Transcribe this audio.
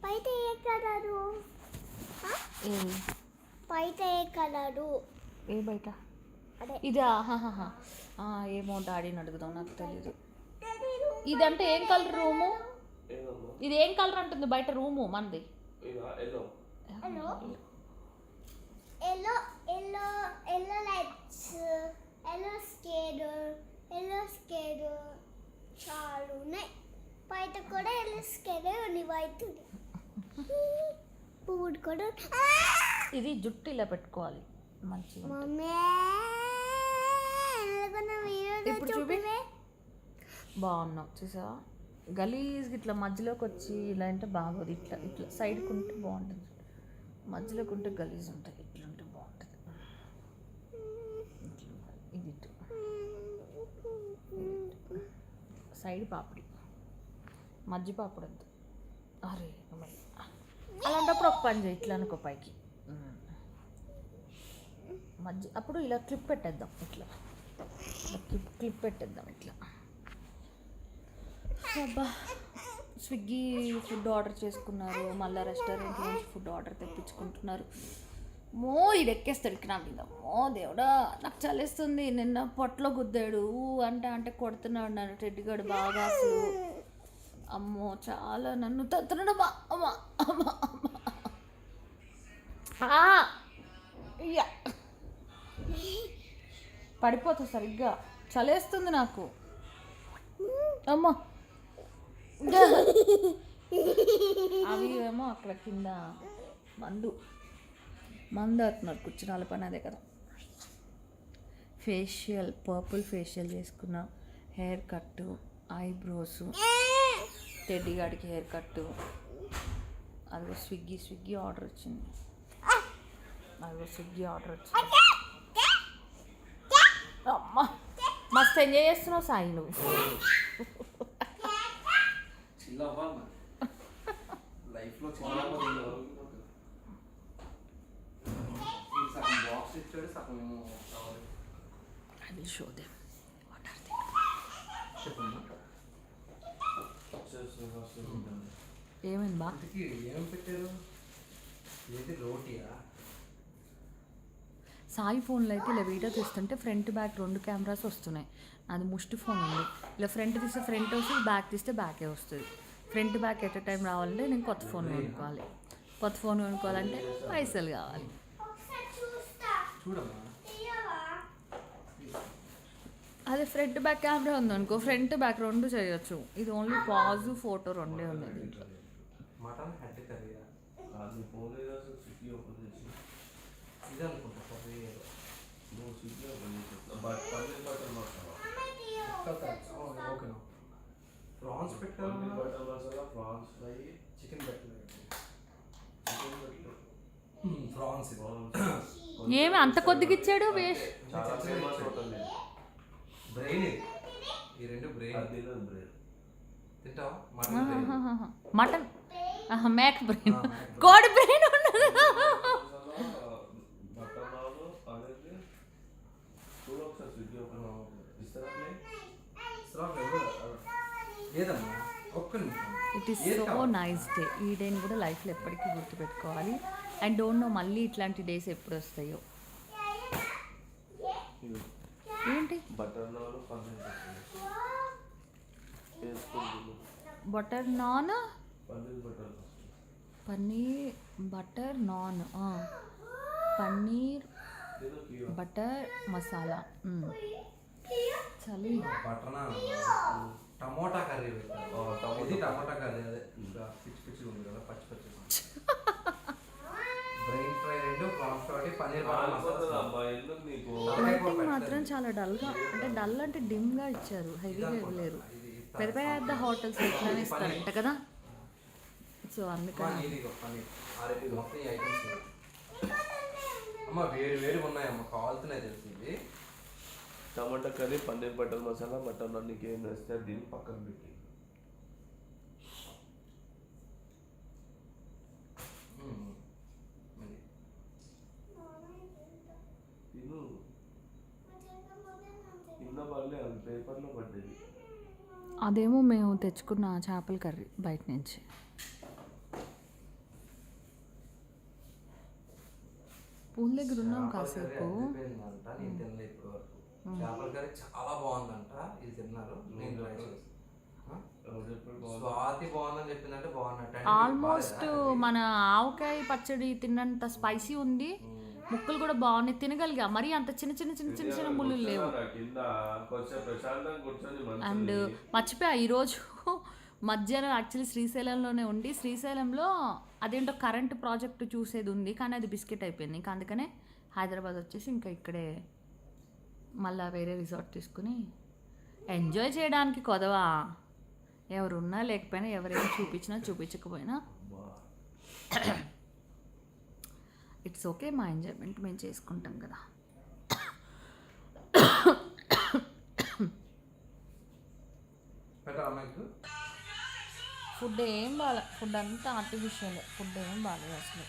బయట ఏ కలరు? బయట ఏ కలరు? ఏ బయట ఇదా? ఏమో డాడీని అడుగుదాం, నాకు తెలీదు. ఇదంటే ఏం కలర్ రూము? ఇది ఏం కలర్ అంటుంది బయట రూము మనది? ఎల్లో లైట్స్, ఎల్లో స్కేడ్ చాలు ఉన్నాయి. బయట కూడా ఎల్లో స్కేడ్ ఉంది, వైట్ పువ్వుడు కూడా. ఇది జుట్టు ఇలా పెట్టుకోవాలి మంచిగా. ఇప్పుడు చూపి. బాగున్నావు చూసా. గలీజ్కి ఇట్లా మధ్యలోకి వచ్చి ఇలా అంటే బాగోదు. ఇట్లా ఇట్లా సైడ్కి ఉంటే బాగుంటుంది, మధ్యలోకి ఉంటే గలీజ్ ఉంటుంది. ఇట్లా ఉంటే బాగుంటుంది. ఇది సైడ్ పాపిడి, మధ్య పాపిడి వద్దు. అరే అలాంటప్పుడు ఒక పని చేయి, ఇట్లా అనుకో పైకి మధ్య. అప్పుడు ఇలా క్లిప్ పెట్టేద్దాం, ఇట్లా క్లిప్ పెట్టేద్దాం ఇట్లా. అబ్బా, స్విగ్గీ ఫుడ్ ఆర్డర్ చేసుకున్నారు, మళ్ళీ రెస్టారెంట్ నుంచి ఫుడ్ ఆర్డర్ తెప్పించుకుంటున్నారు. ఇది ఎక్కేస్తాడు ఇక్కడ నా మీద. దేవుడా, నాకు చలిస్తుంది. నిన్న పొట్టలో గుద్దాడు, అంటే కొడుతున్నాడు నన్ను టెడ్డిగాడు బాగా. అసలు అమ్మో చాలా నన్ను తత్తున్నాడు. అమ్మా అమ్మా పడిపోతా సరిగ్గా, చలేస్తుంది నాకు. అమ్మా అవి ఏమో అక్కడ కింద మందు అవుతున్నారు కూర్చుని పని. అదే కదా. ఫేషియల్, పర్పుల్ ఫేషియల్ చేసుకున్న, హెయిర్ కట్టు, ఐబ్రోస్, టెడ్డీ గాడికి హెయిర్ కట్టు. అదిగో స్విగ్గీ ఆర్డర్ వచ్చింది. అమ్మా మస్తు ఎంజాయ్ చేస్తున్నావు సాయి నువ్వు. I will show them what are they. ఏమైంది బా? సాయి ఫోన్లో అయితే ఇలా వీడియో తీస్తుంటే ఫ్రంట్ బ్యాక్ 2 కెమెరాస్ వస్తున్నాయి. అది ముష్టి ఫోన్ ఉంది. ఇలా ఫ్రంట్ తీస్తే ఫ్రంట్ వస్తుంది, బ్యాక్ తీస్తే బ్యాకే వస్తుంది. ఫ్రంట్ బ్యాక్ ఎట్ టైం రావాలంటే నేను కొత్త ఫోన్ కొనుక్కోవాలి. కొత్త ఫోన్ కొనుక్కోవాలంటే పైసలు కావాలి. అదే ఫ్రంట్ బ్యాక్ కెమెరా ఉందనుకో, ఫ్రంట్ బ్యాక్ 2 చేయొచ్చు. ఇది ఓన్లీ పాజు ఫోటో 2 ఉన్నాయి దీంట్లో. ఏమి అంత కొద్దిగా ఇచ్చాడు? మటన్, మేక బ్రెయిన్, కోడి బ్రెయిన్ ఉండదు. It is so nice day. ఈ డేని కూడా లైఫ్లో ఎప్పటికీ గుర్తుపెట్టుకోవాలి. అండ్ డోంట్ నో మళ్ళీ ఇట్లాంటి డేస్ ఎప్పుడు వస్తాయో. ఏంటి butter naan, paneer butter naan, paneer butter masala. చలి. టమోటా కర్రీ, టమోటా కర్రీ అదే పిచ్చి పిచ్చి ఉంది కదా, పచ్చి పచ్చి. Brain fry 2, prawns fry, paneer మాత్రం చాలా డల్గా, అంటే డల్ అంటే డిమ్గా ఇచ్చారు, హెవీగా ఇవ్వలేరు. పెద్ద పెద్ద హోటల్స్ ఎట్లానే ఇస్తారంట కదా. సో అందుకని అమ్మ వేడి వేడి ఉన్నాయమ్మ, కావాల్సినవి తెలిసింది. Tomato curry, paneer butter masala, mutton నీకు ఏం వేస్తే దీన్ని పక్కన పెట్టి తిను. కింద పడలే, అది పేపర్లో పడ్డది. అదేమో మేము తెచ్చుకున్న చేపల కర్రీ బయట నుంచి. పూల దగ్గర ఉన్నాం కాసేపు. నేను తినలే ఇప్పటి వరకు. చేపల కర్రీ చాలా బాగుందంట, ఇది తిన్నారు. నేను ట్రై చేస్తాను. స్వాతి బాగుందని చెప్పిందంటే బాగున్నట్టు. ఆల్మోస్ట్ మన ఆవకాయ పచ్చడి తిన్నంత స్పైసీ ఉంది, ముక్కలు కూడా బాగున్నాయి, తినగలిగా. మరి అంత చిన్న చిన్న చిన్న చిన్న చిన్న ముళ్ళు లేవు. అండ్ మర్చిపోయా, ఈరోజు మధ్యాహ్నం యాక్చువల్లీ శ్రీశైలంలోనే ఉండి, శ్రీశైలంలో అదేంటో కరెంట్ ప్రాజెక్ట్ చూసేది ఉంది, కానీ అది బిస్కెట్ అయిపోయింది. ఇంకా అందుకనే హైదరాబాద్ వచ్చేసి ఇంకా ఇక్కడే మళ్ళీ వేరే రిసార్ట్ తీసుకుని ఎంజాయ్ చేయడానికి కొదవా. ఎవరున్నా లేకపోయినా, ఎవరైనా చూపించినా చూపించకపోయినా ఇట్స్ ఓకే, మా ఎంజాయ్మెంట్ మేము చేసుకుంటాం కదా. ఫుడ్ ఏం బాగాలే, ఫుడ్ అంతా ఆర్టిఫిషియల్, ఫుడ్ ఏం బాగాలేదు అసలు.